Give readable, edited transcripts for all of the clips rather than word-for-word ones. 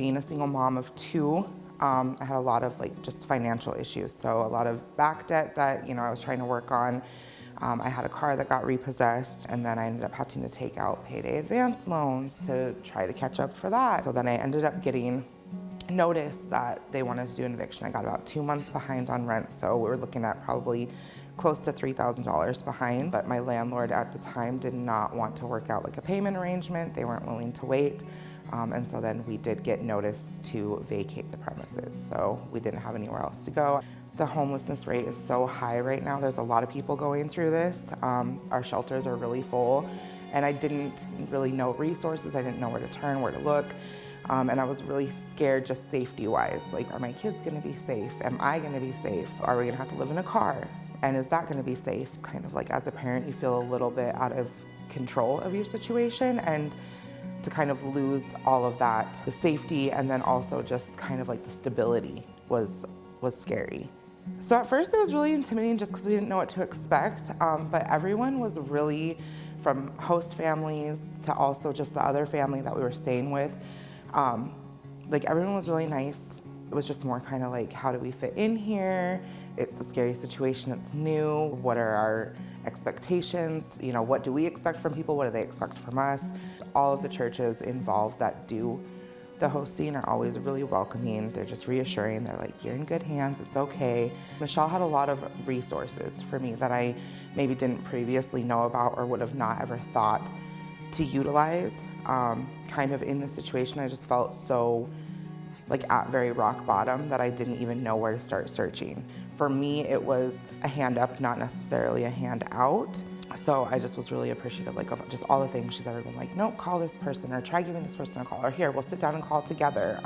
being a single mom of two, I had a lot of just financial issues. So a lot of back debt that, I was trying to work on. I had a car that got repossessed, and then I ended up having to take out payday advance loans to try to catch up for that. So then I ended up getting notice that they wanted to do an eviction. I got about 2 months behind on rent, so we were looking at probably close to $3,000 behind. But my landlord at the time did not want to work out a payment arrangement. They weren't willing to wait. And so then we did get notice to vacate the premises. So we didn't have anywhere else to go. The homelessness rate is so high right now. There's a lot of people going through this. Our shelters are really full, and I didn't really know resources. I didn't know where to turn, where to look. And I was really scared just safety-wise. Are my kids gonna be safe? Am I gonna be safe? Are we gonna have to live in a car? And is that gonna be safe? It's kind of as a parent, you feel a little bit out of control of your situation, and to kind of lose all of that, the safety, and then also just kind of the stability was scary. So at first it was really intimidating just because we didn't know what to expect, but everyone was really, from host families to also just the other family that we were staying with, everyone was really nice. It was just more kind of how do we fit in here? It's a scary situation, it's new. What are our expectations? What do we expect from people? What do they expect from us? All of the churches involved that do the hosting are always really welcoming. They're just reassuring. They're you're in good hands, it's okay. Michelle had a lot of resources for me that I maybe didn't previously know about or would have not ever thought to utilize. Kind of in the situation, I just felt so at very rock bottom that I didn't even know where to start searching. For me, it was a hand up, not necessarily a hand out. So I just was really appreciative of just all the things she's ever been nope, call this person, or try giving this person a call, or here, we'll sit down and call together.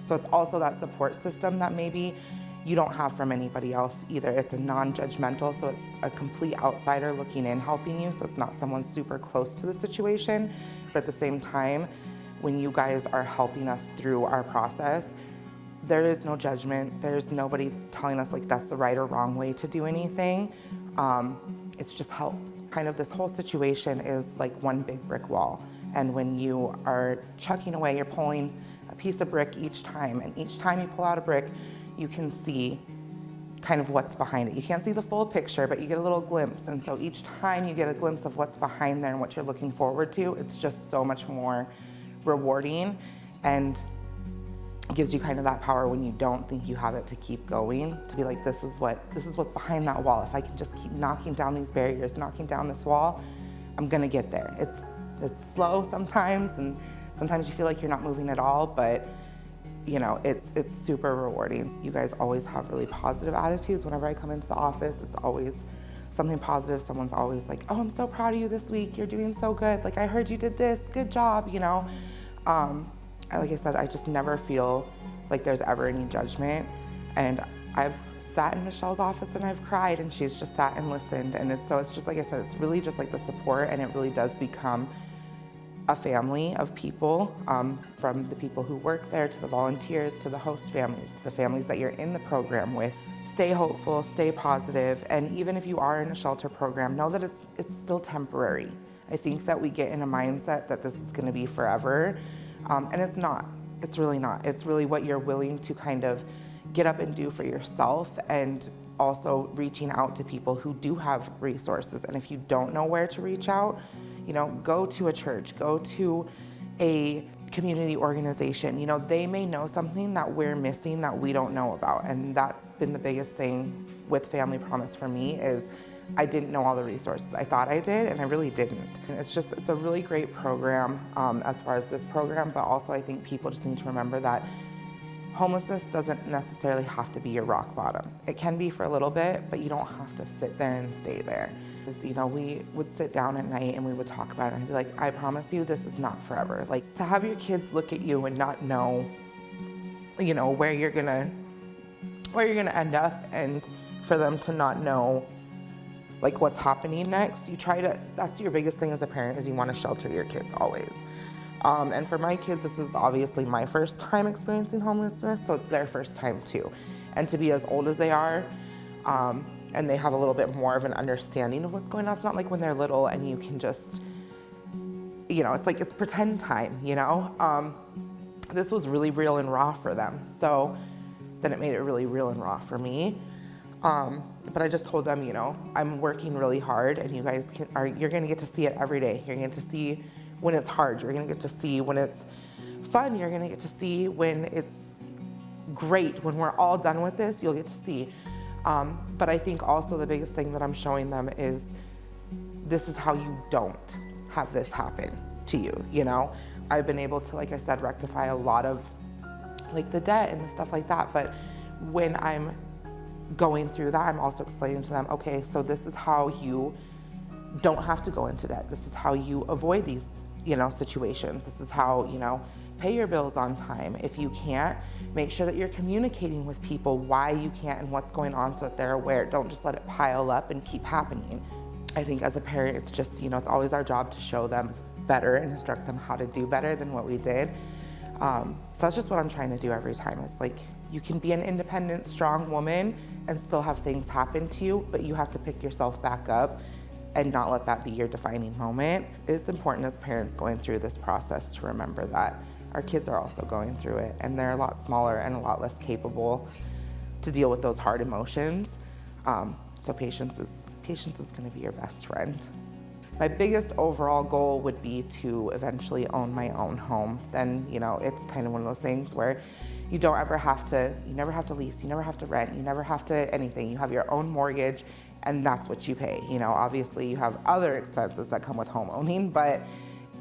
So it's also that support system that maybe you don't have from anybody else either. It's a non-judgmental, so it's a complete outsider looking in, helping you. So it's not someone super close to the situation, but at the same time, when you guys are helping us through our process, there is no judgment. There's nobody telling us that's the right or wrong way to do anything. It's just help. Kind of this whole situation is one big brick wall. And when you are chucking away, you're pulling a piece of brick each time. And each time you pull out a brick, you can see kind of what's behind it. You can't see the full picture, but you get a little glimpse. And so each time you get a glimpse of what's behind there and what you're looking forward to, it's just so much more rewarding, and gives you kind of that power when you don't think you have it to keep going, to be this is what's behind that wall. If I can just keep knocking down these barriers, knocking down this wall, I'm gonna get there. It's slow sometimes, and sometimes you feel you're not moving at all, but it's super rewarding. You guys always have really positive attitudes. Whenever I come into the office, it's always something positive. Someone's always oh, I'm so proud of you this week. You're doing so good. I heard you did this. Good job, Like I said, I just never feel there's ever any judgment. And I've sat in Michelle's office and I've cried, and she's just sat and listened. And it's just, like I said, it's really just the support, and it really does become a family of people, from the people who work there, to the volunteers, to the host families, to the families that you're in the program with. Stay hopeful, stay positive, and even if you are in a shelter program, know that it's still temporary. I think that we get in a mindset that this is gonna be forever, and it's not. It's really not. It's really what you're willing to kind of get up and do for yourself, and also reaching out to people who do have resources. And if you don't know where to reach out, go to a church, go to a community organization. They may know something that we're missing that we don't know about. And that's been the biggest thing with Family Promise for me, is I didn't know all the resources. I thought I did, and I really didn't. And it's a really great program as far as this program, but also I think people just need to remember that homelessness doesn't necessarily have to be your rock bottom. It can be for a little bit, but you don't have to sit there and stay there. We would sit down at night and we would talk about it, and I'd be like, I promise you this is not forever. To have your kids look at you and not know, where you're gonna end up, and for them to not know what's happening next, that's your biggest thing as a parent, is you want to shelter your kids always. And for my kids, this is obviously my first time experiencing homelessness, so it's their first time too. And to be as old as they are, and they have a little bit more of an understanding of what's going on. It's not like when they're little and you can just, it's pretend time, this was really real and raw for them. So then it made it really real and raw for me. But I just told them, you know, I'm working really hard, and you guys you're gonna get to see it every day. You're gonna get to see when it's hard. You're gonna get to see when it's fun. You're gonna get to see when it's great. When we're all done with this, you'll get to see. But I think also the biggest thing that I'm showing them is this is how you don't have this happen to you, you know? I've been able to, like I said, rectify a lot of like the debt and the stuff like that. But when I'm going through that, I'm also explaining to them, okay, so this is how you don't have to go into debt. This is how you avoid these, you know, situations. This is how, you know, pay your bills on time. If you can't, make sure that you're communicating with people why you can't and what's going on so that they're aware. Don't just let it pile up and keep happening. I think as a parent, it's just, you know, it's always our job to show them better and instruct them how to do better than what we did. So that's just what I'm trying to do every time. It's like, you can be an independent, strong woman and still have things happen to you, but you have to pick yourself back up and not let that be your defining moment. It's important as parents going through this process to remember that our kids are also going through it, and they're a lot smaller and a lot less capable to deal with those hard emotions. So patience is gonna be your best friend. My biggest overall goal would be to eventually own my own home. Then, you know, it's kind of one of those things where you never have to lease, you never have to rent, you never have to anything. You have your own mortgage, and that's what you pay. You know, obviously you have other expenses that come with home owning, but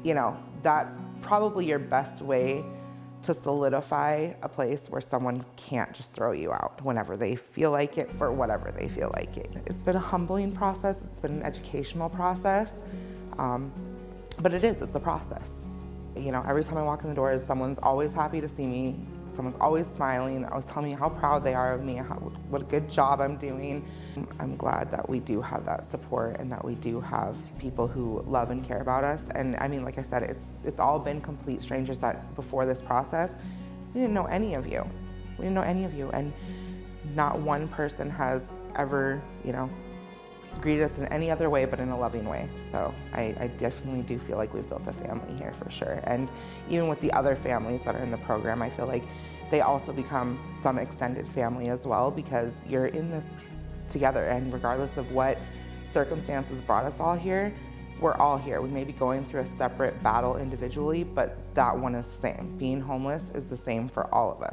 you know, that's probably your best way to solidify a place where someone can't just throw you out whenever they feel like it for whatever they feel like it. It's been a humbling process, it's been an educational process, but it's a process. You know, every time I walk in the doors, someone's always happy to see me, someone's always smiling, always telling me how proud they are of me, what a good job I'm doing. I'm glad that we do have that support and that we do have people who love and care about us. And I mean, like I said, it's all been complete strangers that before this process, we didn't know any of you. We didn't know any of you, and not one person has ever, you know, greeted us in any other way but in a loving way. So I definitely do feel like we've built a family here for sure. And even with the other families that are in the program, I feel like they also become some extended family as well, because you're in this together, and regardless of what circumstances brought us all here, we're all here. We may be going through a separate battle individually, but that one is the same. Being homeless is the same for all of us.